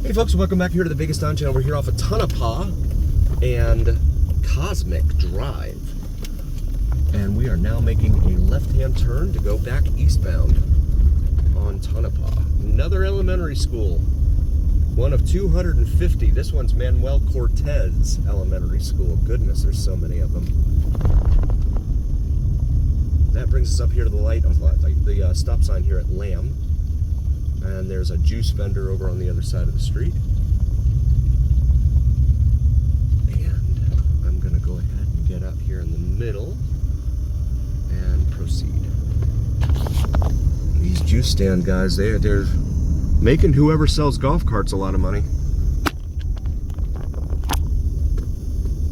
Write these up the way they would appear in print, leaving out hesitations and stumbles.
Hey folks, welcome back here to the biggest town channel. We're here off of Tonopah and Cosmic Drive. And we are now making a left-hand turn to go back eastbound on Tonopah. Another elementary school. One of 250. This one's Manuel Cortez Elementary School. Goodness, there's so many of them. That brings us up here to the light, the stop sign here at Lamb. And there's a juice vendor over on the other side of the street. And I'm gonna go ahead and get out here in the middle and proceed. These juice stand guys, they're making whoever sells golf carts a lot of money.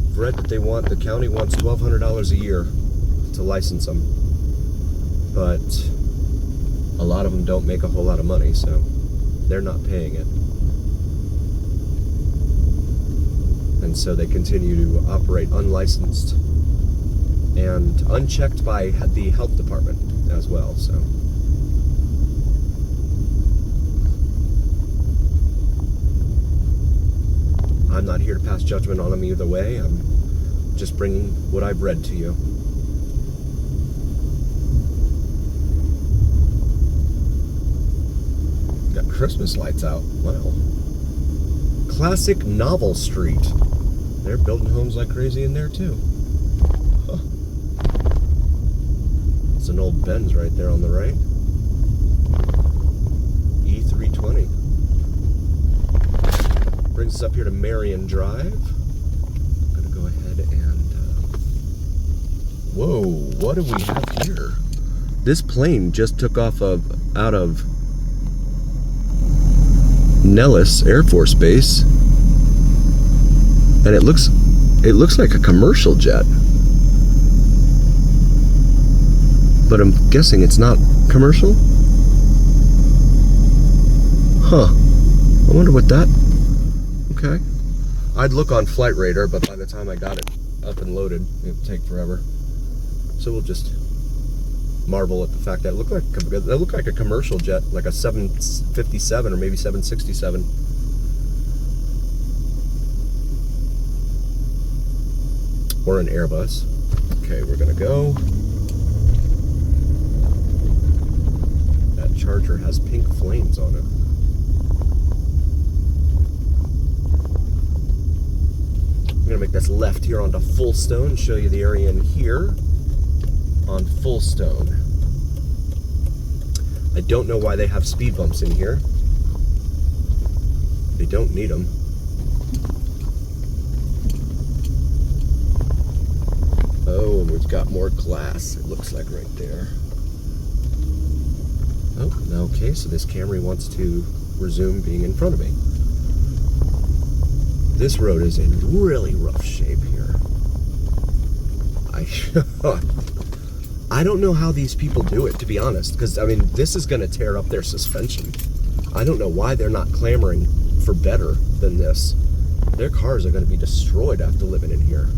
I've read that the county wants $1,200 a year to license them. But a lot of them don't make a whole lot of money, so they're not paying it. And so they continue to operate unlicensed and unchecked by the health department as well, so. I'm not here to pass judgment on them either way. I'm just bringing what I've read to you. Got Christmas lights out. Wow. Classic Novel Street. They're building homes like crazy in there too. Huh. It's an old Benz right there on the right. E320. Brings us up here to Marion Drive. I'm gonna go ahead and whoa, what do we have here? This plane just took off out of Nellis Air Force Base, and it looks like a commercial jet, but I'm guessing it's not commercial. Huh. I wonder what that. Okay. I'd look on Flight Radar, but by the time I got it up and loaded, it would take forever. So we'll just marvel at the fact that it looked like a commercial jet, like a 757 or maybe 767. Or an Airbus. Okay, we're gonna go. That Charger has pink flames on it. I'm gonna make this left here onto Fullstone, show you the area in here. On Fullstone. I don't know why they have speed bumps in here. They don't need them. Oh, we've got more glass, it looks like right there. Oh, okay, so this Camry wants to resume being in front of me. This road is in really rough shape here. I don't know how these people do it, to be honest, because, I mean, this is going to tear up their suspension. I don't know why they're not clamoring for better than this. Their cars are going to be destroyed after living in here.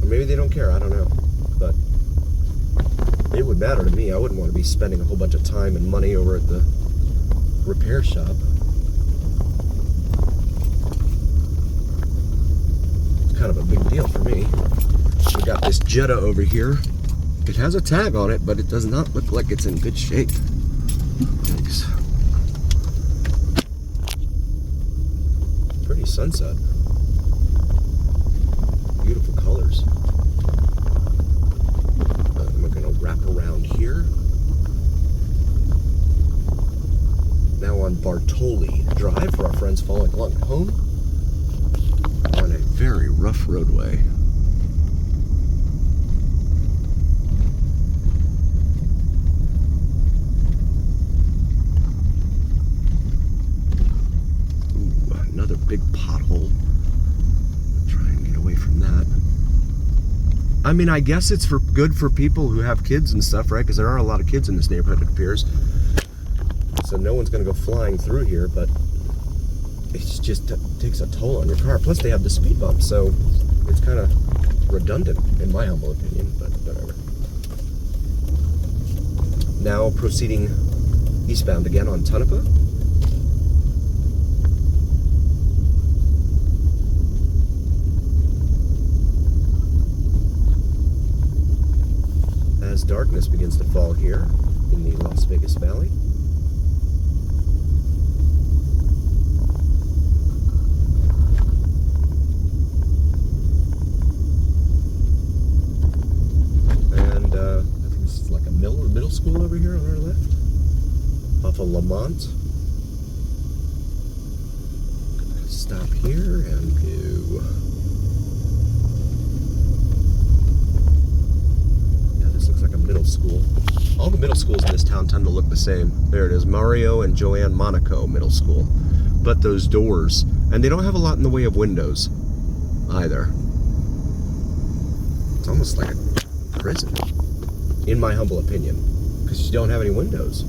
Or maybe they don't care, I don't know. But it would matter to me. I wouldn't want to be spending a whole bunch of time and money over at the repair shop. Kind of a big deal for me. We got this Jetta over here. It has a tag on it, but it does not look like it's in good shape. Thanks. Pretty sunset. Beautiful colors. We're gonna wrap around here. Now on Bartoli Drive for our friends following along at home. On a very rough roadway. Ooh, another big pothole. Try and get away from that. I mean, I guess it's good for people who have kids and stuff, right? Because there are a lot of kids in this neighborhood, it appears. So no one's going to go flying through here, but it just takes a toll on your car. Plus they have the speed bump, so it's kind of redundant in my humble opinion, but whatever. Now proceeding Eastbound again on Tonopah. As darkness begins to fall here in the Las Vegas Valley. And I think this is like a middle school over here on our left, off of Lamont. Stop here and go. Looks like a middle school. All the middle schools in this town tend to look the same. There it is, Mario and Joanne Monaco Middle School. But those doors, and they don't have a lot in the way of windows either. It's almost like a prison, in my humble opinion, because you don't have any windows.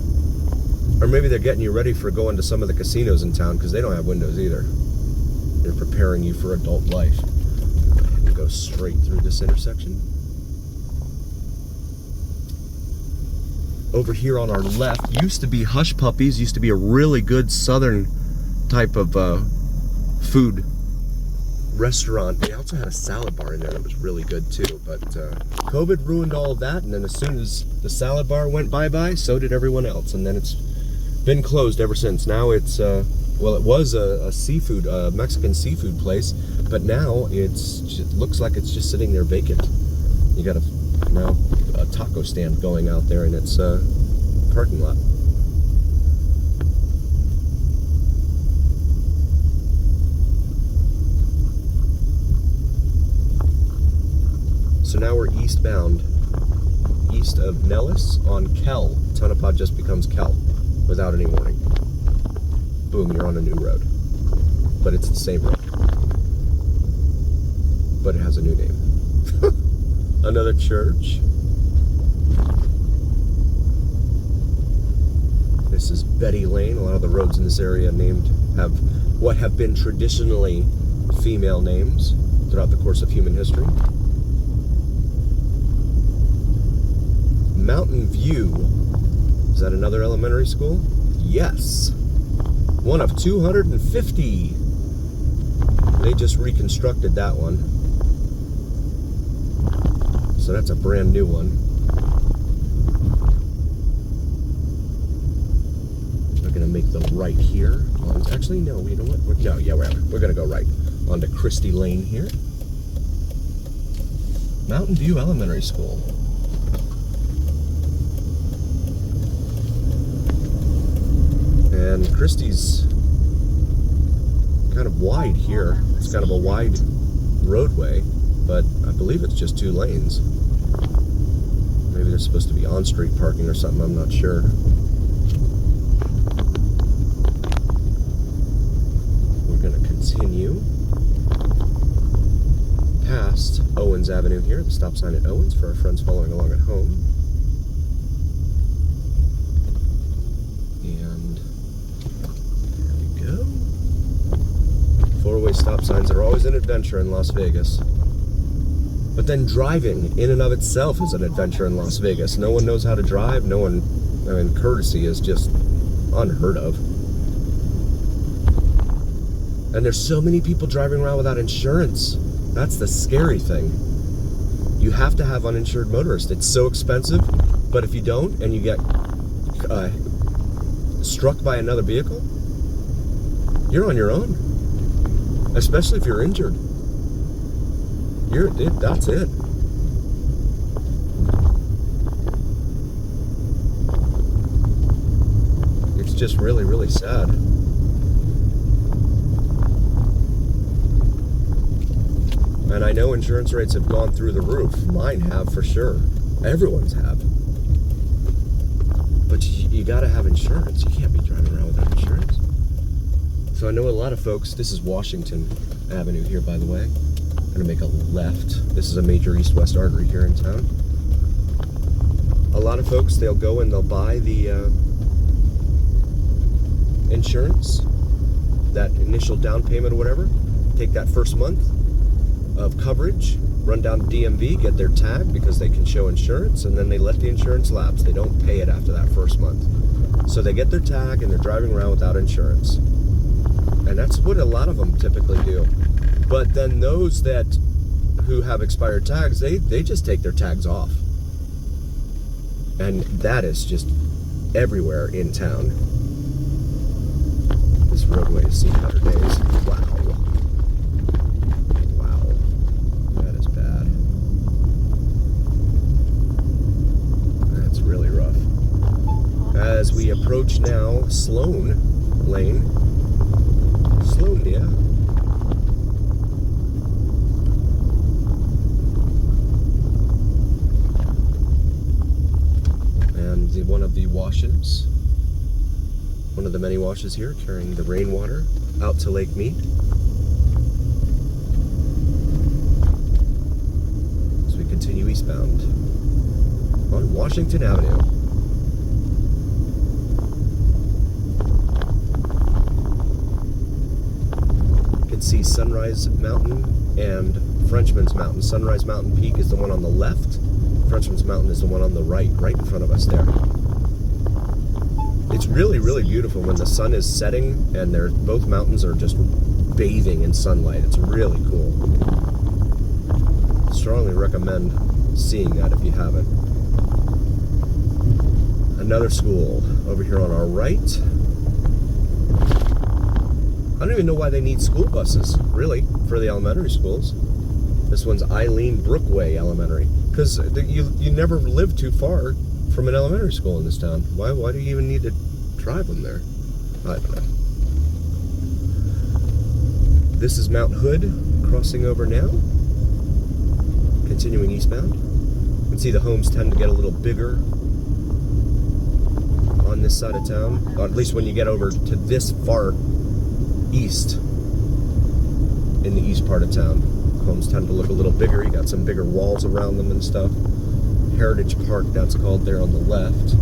Or maybe they're getting you ready for going to some of the casinos in town, because they don't have windows either. They're preparing you for adult life. And go straight through this intersection. Over here on our left used to be Hush Puppies, used to be a really good southern type of food restaurant. They also had a salad bar in there that was really good too, but COVID ruined all of that, and then as soon as the salad bar went bye-bye, so did everyone else, and then it's been closed ever since. Now it's, well, it was a seafood, Mexican seafood place, but now it looks like it's just sitting there vacant. You got now a taco stand going out there in its parking lot. So now we're eastbound, east of Nellis on Kell. Tonopah just becomes Kell without any warning. Boom, you're on a new road. But it's the same road. But it has a new name. Another church. This is Betty Lane. A lot of the roads in this area have what have been traditionally female names throughout the course of human history. Mountain View. Is that another elementary school? Yes. One of 250. They just reconstructed that one. So that's a brand new one. We're gonna make the right here. Actually, no, you know what? We're gonna go right onto Christie Lane here. Mountain View Elementary School. And Christie's kind of wide here. It's kind of a wide roadway, but I believe it's just 2 lanes. Maybe there's supposed to be on-street parking or something, I'm not sure. We're going to continue past Owens Avenue here, the stop sign at Owens for our friends following along at home. And there we go. 4-way stop signs are always an adventure in Las Vegas. But then driving in and of itself is an adventure in Las Vegas. No one knows how to drive. Courtesy is just unheard of. And there's so many people driving around without insurance. That's the scary thing. You have to have uninsured motorists. It's so expensive, but if you don't and you get struck by another vehicle, you're on your own. Especially if you're injured. That's it. It's just really, really sad. And I know insurance rates have gone through the roof. Mine have for sure. Everyone's have. But you gotta have insurance. You can't be driving around without insurance. So I know a lot of folks, this is Washington Avenue here, by the way. I'm gonna make a left. This is a major east-west artery here in town. A lot of folks, they'll go and they'll buy the insurance, that initial down payment or whatever, take that first month of coverage, run down to DMV, get their tag because they can show insurance, and then they let the insurance lapse. They don't pay it after that first month. So they get their tag and they're driving around without insurance. And that's what a lot of them typically do. But then those who have expired tags, they just take their tags off. And that is just everywhere in town. This roadway has seen better days. Wow. Wow. That is bad. That's really rough. As we approach now Sloan Lane. Sloan, yeah. One of the washes, one of the many washes here, carrying the rainwater out to Lake Mead. As we continue eastbound on Washington Avenue. You can see Sunrise Mountain and Frenchman's Mountain. Sunrise Mountain Peak is the one on the left. Frenchman's Mountain is the one on the right in front of us there. It's really, really beautiful when the sun is setting and both mountains are just bathing in sunlight. It's really cool. Strongly recommend seeing that if you haven't. Another school over here on our right. I don't even know why they need school buses, really, for the elementary schools. This one's Eileen Brookway Elementary. Because you never live too far from an elementary school in this town. Why do you even need to drive them there? I don't know. This is Mount Hood, crossing over now. Continuing eastbound. You can see the homes tend to get a little bigger on this side of town. Or at least when you get over to this far east, in the east part of town. Homes tend to look a little bigger. You got some bigger walls around them and stuff. Heritage Park, that's called, there on the left.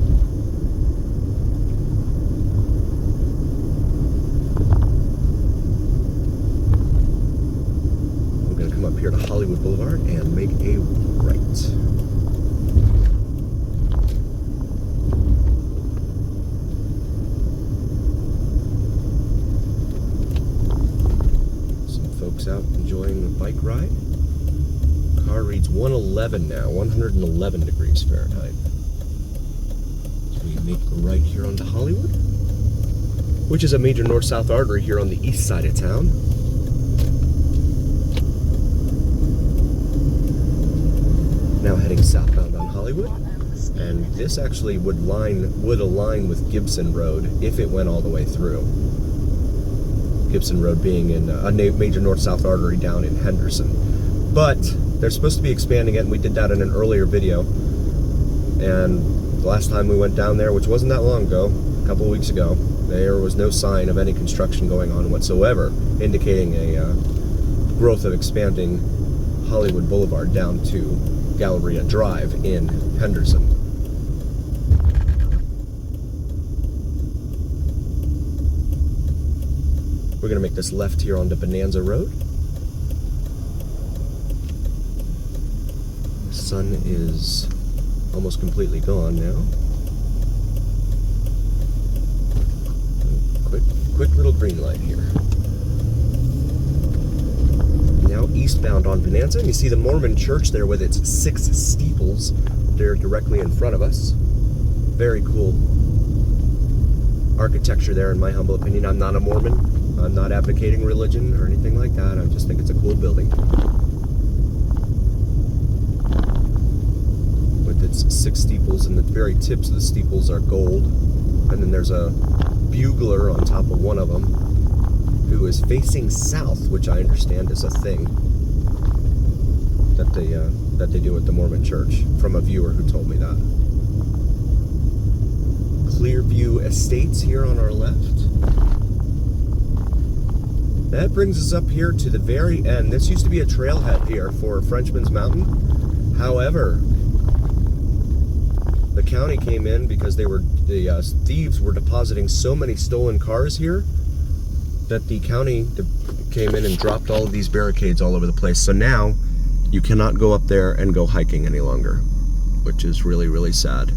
We're going to come up here to Hollywood Boulevard and make a right. Some folks out enjoying the bike ride. Car reads 111 now, 111 degrees Fahrenheit. So we make the right here onto Hollywood, which is a major north-south artery here on the east side of town. Now heading southbound on Hollywood, and this actually would align with Gibson Road if it went all the way through. Gibson Road being in a major north-south artery down in Henderson. But they're supposed to be expanding it, and we did that in an earlier video. And the last time we went down there, which wasn't that long ago, a couple of weeks ago, there was no sign of any construction going on whatsoever, indicating a growth of expanding Hollywood Boulevard down to Galleria Drive in Henderson. We're going to make this left here onto Bonanza Road. The sun is almost completely gone now. Quick little green light here. Now eastbound on Bonanza, and you see the Mormon church there with its 6 steeples there directly in front of us. Very cool architecture there, in my humble opinion. I'm not a Mormon. I'm not advocating religion or anything like that. I just think it's a cool building. With its 6 steeples, and the very tips of the steeples are gold. And then there's a bugler on top of one of them who is facing south, which I understand is a thing that they do at the Mormon church, from a viewer who told me that. Clearview Estates here on our left. That brings us up here to the very end. This used to be a trailhead here for Frenchman's Mountain. However, the county came in because the thieves were depositing so many stolen cars here that the county came in and dropped all of these barricades all over the place. So now You cannot go up there and go hiking any longer, which is really, really sad.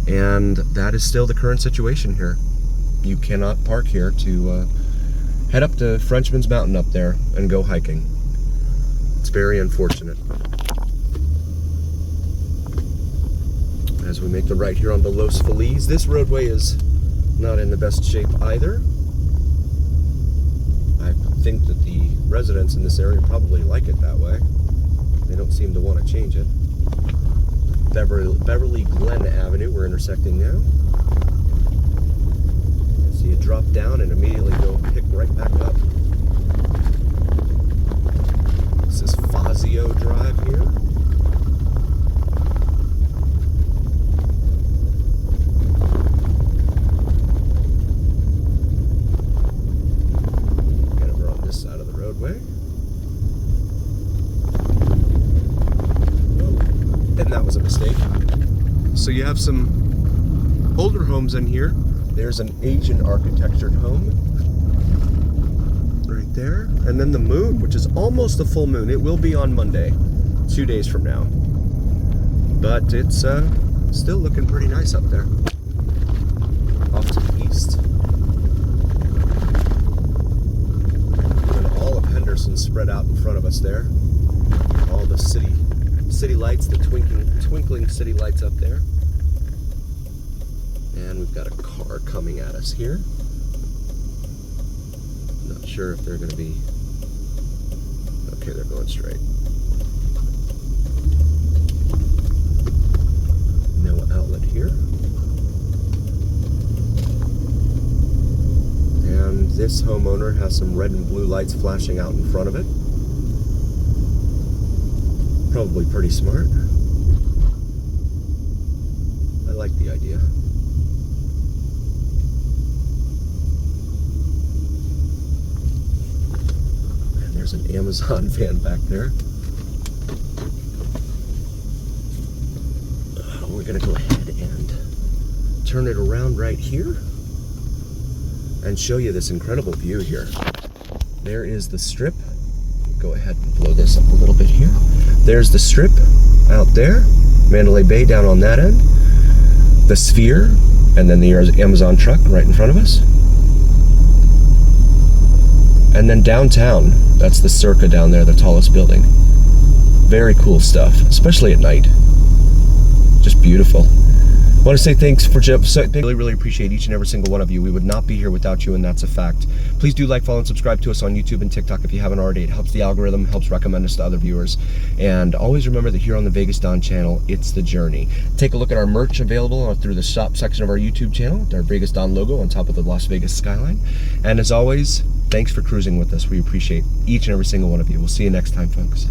And that is still the current situation here. You cannot park here to head up to Frenchman's Mountain up there and go hiking. It's very unfortunate. As we make the right here onto Los Feliz, this roadway is not in the best shape either. I think that the residents in this area probably like it that way. They don't seem to want to change it. Beverly Glen Avenue, we're intersecting now. So you drop down and immediately go pick right back up. This is Fazio Drive here. And over on this side of the roadway. Oh, and that was a mistake. So you have some older homes in here. There's an Asian architectured home right there. And then the moon, which is almost a full moon. It will be on Monday, 2 days from now. But it's still looking pretty nice up there. Off to the east. And all of Henderson spread out in front of us there. All the city lights, the twinkling city lights up there. And we've got a car coming at us here. Not sure if they're going to be... Okay, they're going straight. No outlet here. And this homeowner has some red and blue lights flashing out in front of it. Probably pretty smart. I like the idea. There's an Amazon van back there. We're gonna go ahead and turn it around right here and show you this incredible view here. There is the strip. Go ahead and blow this up a little bit here. There's the strip out there. Mandalay Bay down on that end. The Sphere, and then the Amazon truck right in front of us. And then downtown, that's the Circa down there, the tallest building. Very cool stuff, especially at night. Just beautiful. I want to say thanks for really, really appreciate each and every single one of you. We would not be here without you, and that's a fact. Please do like, follow, and subscribe to us on YouTube and TikTok if you haven't already. It helps the algorithm, helps recommend us to other viewers. And always remember that here on the Vegas Dawn channel, it's the journey. Take a look at our merch available through the shop section of our YouTube channel, our Vegas Dawn logo on top of the Las Vegas skyline. And as always, thanks for cruising with us. We appreciate each and every single one of you. We'll see you next time, folks.